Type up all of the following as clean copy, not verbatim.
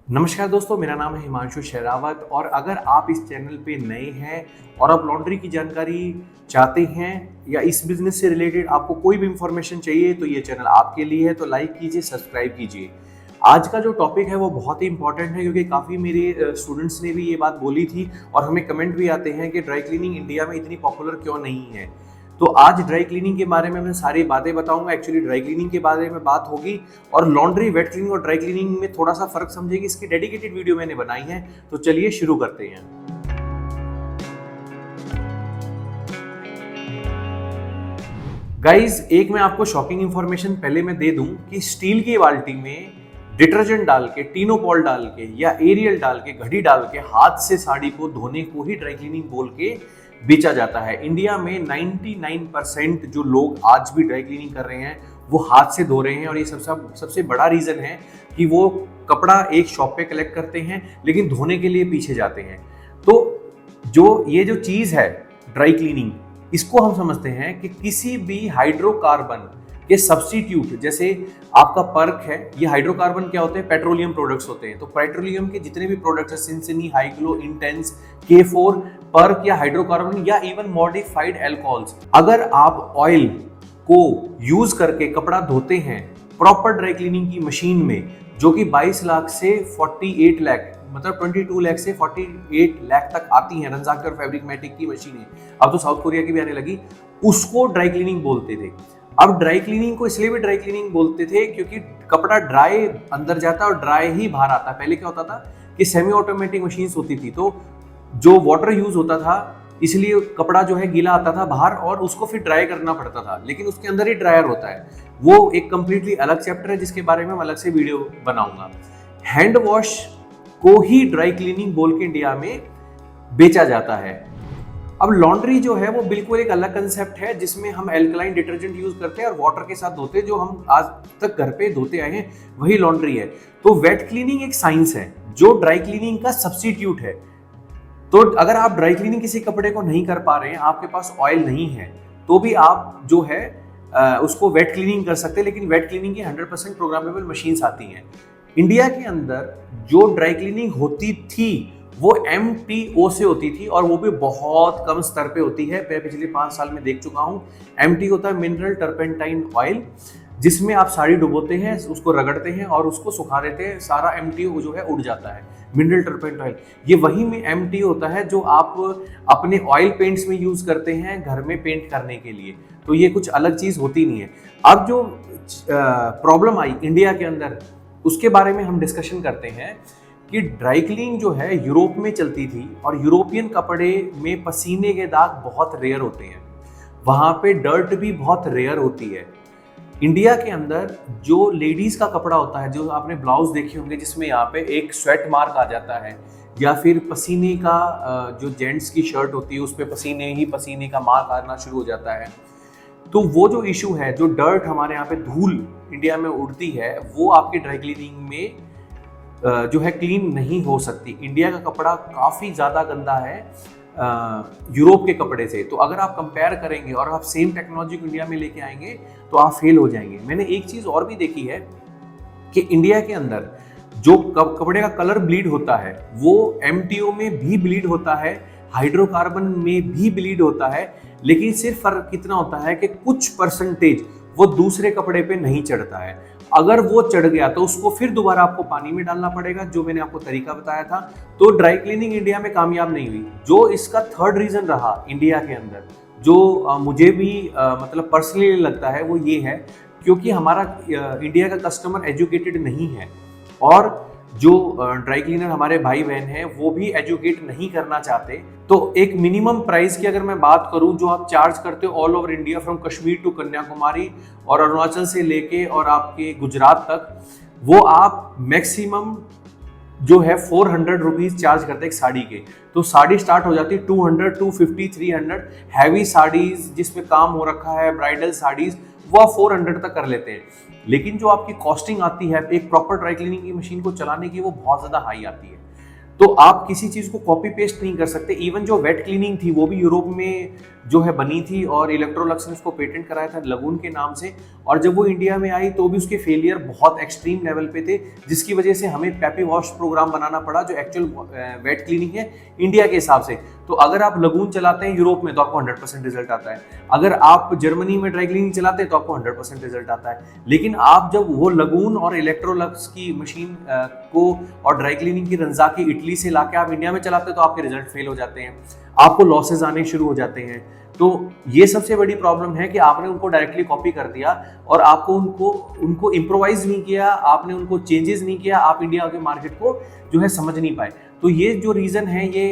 नमस्कार दोस्तों, मेरा नाम है हिमांशु शेरावत और अगर आप इस चैनल पे नए हैं और आप लॉन्ड्री की जानकारी चाहते हैं या इस बिजनेस से रिलेटेड आपको कोई भी इंफॉर्मेशन चाहिए तो ये चैनल आपके लिए है। तो लाइक कीजिए, सब्सक्राइब कीजिए। आज का जो टॉपिक है वो बहुत ही इंपॉर्टेंट है क्योंकि काफ़ी मेरे स्टूडेंट्स ने भी ये बात बोली थी और हमें कमेंट भी आते हैं कि ड्राई क्लीनिंग इंडिया में इतनी पॉपुलर क्यों नहीं है। तो आज ड्राई क्लीनिंग के बारे में मैं सारी बातें बताऊंगा। एक्चुअली ड्राई क्लीनिंग के बारे में बात होगी और लॉन्ड्री, वेट क्लीनिंग और ड्राई क्लीनिंग में थोड़ा सा फर्क समझेगी। इसकी डेडिकेटेड वीडियो मैंने बनाई है, तो चलिए शुरू करते हैं। गाइज, एक मैं आपको शॉकिंग इंफॉर्मेशन पहले मैं दे दूं कि स्टील की बाल्टी में डिटर्जेंट डाल के, टीनोपॉल डाल के या एरियल डाल के, घड़ी डाल के हाथ से साड़ी को धोने को ही ड्राई क्लीनिंग बोल के बेचा जाता है। इंडिया में 99% जो लोग आज भी ड्राई क्लीनिंग कर रहे हैं वो हाथ से धो रहे हैं और ये सबसे बड़ा रीजन है कि वो कपड़ा एक शॉप पे कलेक्ट करते हैं लेकिन धोने के लिए पीछे जाते हैं। तो ये जो चीज है ड्राई क्लीनिंग, इसको हम समझते हैं कि किसी भी हाइड्रोकार्बन के सब्स्टिट्यूट, जैसे आपका पर्क है, ये हाइड्रोकार्बन क्या होते हैं? पेट्रोलियम प्रोडक्ट्स होते हैं। तो पेट्रोलियम के जितने भी प्रोडक्ट्स हैं, सिंसिनी, हाइग्लो, इंटेंस, K4, पर्क या हाइड्रोकार्बन या इवन मॉडिफाइड अल्कोहल्स, अगर आप ऑयल को यूज करके कपड़ा धोते हैं प्रॉपर ड्राई क्लीनिंग की मशीन में, जो कि 22 लाख से 48 लाख, मतलब 22 लाख से 48 लाख तक आती हैं, रंजाके और फैब्रिकमेटिक की मशीनें, अब तो साउथ कोरिया की भी आने लगी, उसको ड्राई क्लीनिंग बोलते थे। अब ड्राई क्लीनिंग को इसलिए भी ड्राई क्लीनिंग बोलते थे क्योंकि कपड़ा ड्राई अंदर जाता और ड्राई ही बाहर आता। पहले क्या होता था कि सेमी ऑटोमेटिक मशीन्स होती थी, तो जो वाटर यूज होता था इसलिए कपड़ा जो है गीला आता था बाहर और उसको फिर ड्राई करना पड़ता था, लेकिन उसके अंदर ही ड्रायर होता है। वो एक कंप्लीटली अलग चैप्टर है जिसके बारे में मैं अलग से वीडियो बनाऊंगा। हैंड वॉश को ही ड्राई क्लीनिंग बोल के इंडिया में बेचा जाता है। अब लॉन्ड्री जो है वो बिल्कुल एक अलग कंसेप्ट है जिसमें हम एल्कलाइन डिटर्जेंट यूज करते हैं और वाटर के साथ धोते हैं, जो हम आज तक घर पे धोते आए हैं वही लॉन्ड्री है। तो वेट क्लीनिंग एक साइंस है जो ड्राई क्लीनिंग का सब्स्टिट्यूट है। तो अगर आप ड्राई क्लीनिंग किसी कपड़े को नहीं कर पा रहे हैं, आपके पास ऑयल नहीं है, तो भी आप जो है उसको वेट क्लीनिंग कर सकते हैं, लेकिन वेट क्लीनिंग की 100% प्रोग्रामेबल मशीन्स आती हैं। इंडिया के अंदर जो ड्राई क्लीनिंग होती थी वो MTO से होती थी और वो भी बहुत कम स्तर पे होती है। मैं पिछले 5 साल में देख चुका हूँ। MT होता है मिनरल टर्पेंटाइन ऑयल, जिसमें आप साड़ी डुबोते हैं, उसको रगड़ते हैं और उसको सुखा देते हैं, सारा MTO जो है उड़ जाता है। मिनरल टर्पेंट ऑयल, ये वही में MT होता है जो आप अपने ऑयल पेंट्स में यूज करते हैं घर में पेंट करने के लिए। तो ये कुछ अलग चीज होती नहीं है। अब जो प्रॉब्लम आई इंडिया के अंदर, उसके बारे में हम डिस्कशन करते हैं कि ड्राई क्लीनिंग जो है यूरोप में चलती थी और यूरोपियन कपड़े में पसीने के दाग बहुत रेयर होते हैं, वहां पे डर्ट भी बहुत रेयर होती है। इंडिया के अंदर जो लेडीज का कपड़ा होता है, जो आपने ब्लाउज देखे होंगे जिसमें यहाँ पे एक स्वेट मार्क आ जाता है, या फिर पसीने का जो जेंट्स की शर्ट होती है उस पर पसीने का मार्क आना शुरू हो जाता है। तो वो जो इशू है, जो डर्ट हमारे यहाँ पे धूल इंडिया में उड़ती है, वो आपकी ड्राई क्लीनिंग में जो है क्लीन नहीं हो सकती। इंडिया का कपड़ा काफ़ी ज़्यादा गंदा है यूरोप के कपड़े से। तो अगर आप कंपेयर करेंगे और आप सेम टेक्नोलॉजी को इंडिया में लेके आएंगे तो आप फेल हो जाएंगे। मैंने एक चीज़ और भी देखी है कि इंडिया के अंदर जो कपड़े का कलर ब्लीड होता है वो MTO में भी ब्लीड होता है, हाइड्रोकार्बन में भी ब्लीड होता है, लेकिन सिर्फ फर्क कितना होता है कि कुछ परसेंटेज वो दूसरे कपड़े पे नहीं चढ़ता है। अगर वो चढ़ गया तो उसको फिर दोबारा आपको पानी में डालना पड़ेगा, जो मैंने आपको तरीका बताया था। तो ड्राई क्लीनिंग इंडिया में कामयाब नहीं हुई। जो इसका थर्ड रीजन रहा इंडिया के अंदर, जो मुझे भी मतलब पर्सनली लगता है, वो ये है क्योंकि हमारा इंडिया का कस्टमर एजुकेटेड नहीं है और जो ड्राई क्लीनर हमारे भाई बहन हैं वो भी एजुकेट नहीं करना चाहते। तो एक मिनिमम प्राइस की अगर मैं बात करूं जो आप चार्ज करते हो all over India, from Kashmir to Kanyakumari और अरुणाचल से लेके और आपके गुजरात तक, वो आप मैक्सिमम जो है 400 रुपीज चार्ज करते हैं एक साड़ी के। तो साड़ी स्टार्ट हो जाती है 200, 250, 300। हैवी साड़ीज जिसमें काम हो रखा है, ब्राइडल साड़ीज, वो आप 400 तक कर लेते हैं। लेकिन जो आपकी कॉस्टिंग आती है एक प्रॉपर ड्राई क्लीनिंग की मशीन को चलाने की, वो बहुत ज़्यादा हाई आती है। तो आप किसी चीज को कॉपी पेस्ट नहीं कर सकते। इवन जो वेट क्लीनिंग थी वो भी यूरोप में जो है बनी थी और इलेक्ट्रोलक्स ने उसको पेटेंट कराया था लगून के नाम से, और जब वो इंडिया में आई तो भी उसके फेलियर बहुत एक्सट्रीम लेवल पे थे, जिसकी वजह से हमें पैपी वॉश प्रोग्राम बनाना पड़ा जो एक्चुअल वेट क्लीनिंग है इंडिया के हिसाब से। तो अगर आप लगून चलाते हैं यूरोप में तो आपको 100% रिजल्ट आता है, अगर आप जर्मनी में ड्राई क्लीनिंग चलाते हैं तो आपको 100% रिजल्ट आता है। लेकिन आप जब वो लगून और इलेक्ट्रोलक्स की मशीन को और ड्राई क्लीनिंग की रंजा की इटली से लाके आप इंडिया में चलाते हैं तो आपके रिजल्ट फेल हो जाते हैं, आपको लॉसेज आने शुरू हो जाते हैं। तो ये सबसे बड़ी प्रॉब्लम है कि आपने उनको डायरेक्टली कॉपी कर दिया और आपको उनको इम्प्रोवाइज नहीं किया, आपने उनको चेंजेस नहीं किया, आप इंडिया के मार्केट को जो है समझ नहीं पाए। तो ये जो रीज़न है ये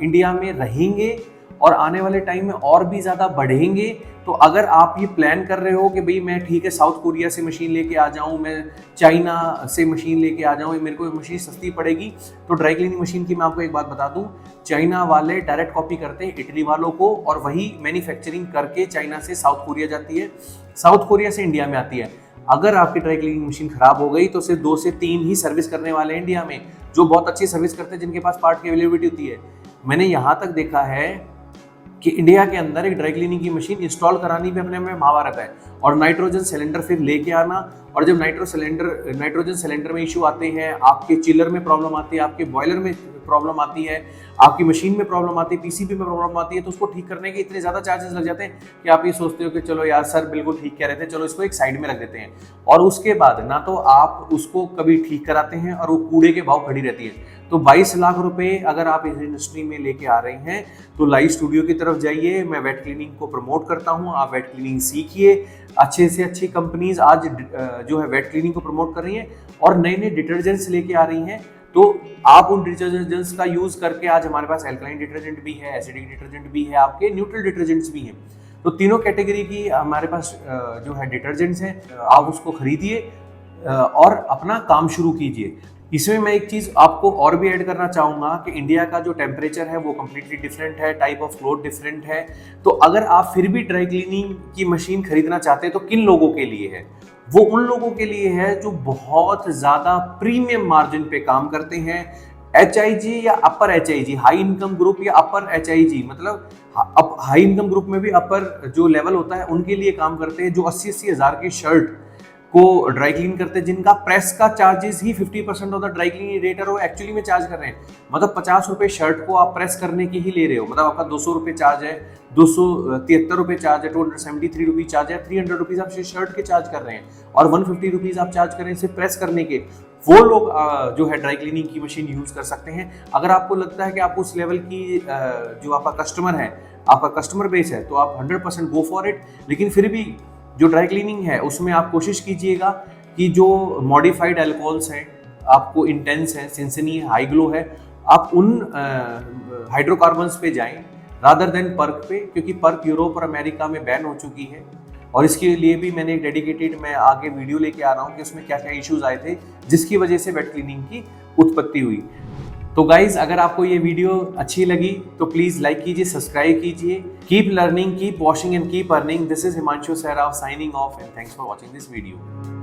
इंडिया में रहेंगे और आने वाले टाइम में और भी ज़्यादा बढ़ेंगे। तो अगर आप ये प्लान कर रहे हो कि भाई मैं ठीक है साउथ कोरिया से मशीन लेके आ जाऊं, मैं चाइना से मशीन लेके आ जाऊं, मेरे को मशीन सस्ती पड़ेगी, तो ड्राई क्लीनिंग मशीन की मैं आपको एक बात बता दूं, चाइना वाले डायरेक्ट कॉपी करते हैं इटली वालों को और वही मैन्युफैक्चरिंग करके चाइना से साउथ कोरिया जाती है, साउथ कोरिया से इंडिया में आती है। अगर आपकी ड्राई क्लीनिंग मशीन खराब हो गई तो सिर्फ 2 से 3 ही सर्विस करने वाले हैं इंडिया में, जो बहुत अच्छी सर्विस करते हैं, जिनके पास पार्ट की अवेलेबिलिटी होती है। मैंने यहाँ तक देखा है कि इंडिया के अंदर एक ड्राई क्लीनिंग की मशीन इंस्टॉल करानी भी अपने में महाभारत है, और नाइट्रोजन सिलेंडर फिर लेके आना, और जब नाइट्रोजन सिलेंडर में इशू आते हैं, आपके चिलर में प्रॉब्लम आती है, आपके बॉयलर में प्रॉब्लम आती है, आपकी मशीन में प्रॉब्लम आती है, पीसीबी में प्रॉब्लम आती है, तो उसको ठीक करने के इतने ज़्यादा चार्जेस लग जाते हैं कि आप ये सोचते हो कि चलो यार सर बिल्कुल ठीक कह रहे थे, चलो इसको एक साइड में रख देते हैं। और उसके बाद ना तो आप उसको कभी ठीक कराते हैं और वो कूड़े के भाव खड़ी रहती है। तो 22 लाख रुपए अगर आप इस इंडस्ट्री में लेके आ रहे हैं तो लाइव स्टूडियो की तरफ जाइए। मैं वेट क्लीनिंग को प्रमोट करता हूँ, आप वेट क्लीनिंग सीखिए। अच्छे से अच्छी कंपनीज आज जो है वेट क्लीनिंग को प्रमोट कर रही हैं और नए नए डिटर्जेंट्स लेके आ रही हैं। तो आप उन डिटर्जेंट्स का यूज करके, आज हमारे पास एल्कलाइन डिटर्जेंट भी है, एसिडिक डिटर्जेंट भी है, आपके न्यूट्रल डिटर्जेंट्स भी हैं। तो तीनों कैटेगरी की हमारे पास जो है डिटर्जेंट्स हैं, आप उसको खरीदिए और अपना काम शुरू कीजिए। इसमें मैं एक चीज़ आपको और भी ऐड करना चाहूँगा कि इंडिया का जो टेम्परेचर है वो कम्प्लीटली डिफरेंट है, टाइप ऑफ क्लोथ डिफरेंट है। तो अगर आप फिर भी ड्राई क्लीनिंग की मशीन खरीदना चाहते हैं तो किन लोगों के लिए है? वो उन लोगों के लिए है जो बहुत ज़्यादा प्रीमियम मार्जिन पे काम करते हैं, HIG या अपर HIG, हाई इनकम ग्रुप या अपर HIG, मतलब अब हाई इनकम ग्रुप में भी अपर जो लेवल होता है उनके लिए काम करते हैं, जो 80-80 हज़ार की शर्ट को ड्राई क्लीन करते हैं, जिनका प्रेस का charges he 50% of the dry cleaning rate है, वो एक्चुअली में चार्ज कर रहे हैं। मतलब 50 रुपये शर्ट को आप प्रेस करने की ही ले रहे हो, मतलब आपका 200 रुपये चार्ज है, 273 रुपये चार्ज है, 273 रुपीज़ चार्ज है, 300 रुपीज़ आप शर्ट के चार्ज कर रहे हैं और 150 रुपीज़ आप चार्ज कर रहे हैं सिर्फ प्रेस करने के। वो लोग जो है ड्राई क्लीनिंग की मशीन यूज़ कर सकते हैं। अगर आपको लगता है कि आप उस लेवल की जो आपका कस्टमर है, आपका कस्टमर बेस है, तो आप 100% गो फॉर इट। लेकिन फिर भी जो ड्राई क्लीनिंग है उसमें आप कोशिश कीजिएगा कि जो मॉडिफाइड अल्कोहल्स हैं, आपको इंटेंस है, सिंसनी है, हाई ग्लो है, आप उन हाइड्रोकार्बन्स पे जाएं रादर देन पर्क पे, क्योंकि पर्क यूरोप और अमेरिका में बैन हो चुकी है। और इसके लिए भी मैंने एक डेडिकेटेड मैं आगे वीडियो लेके आ रहा हूँ कि उसमें क्या क्या इश्यूज आए थे जिसकी वजह से वेट क्लीनिंग की उत्पत्ति हुई। तो गाइज, अगर आपको ये वीडियो अच्छी लगी तो प्लीज लाइक कीजिए, सब्सक्राइब कीजिए। Keep learning, keep washing and keep earning. This is Himanshu Sehrawat signing off and thanks for watching this video.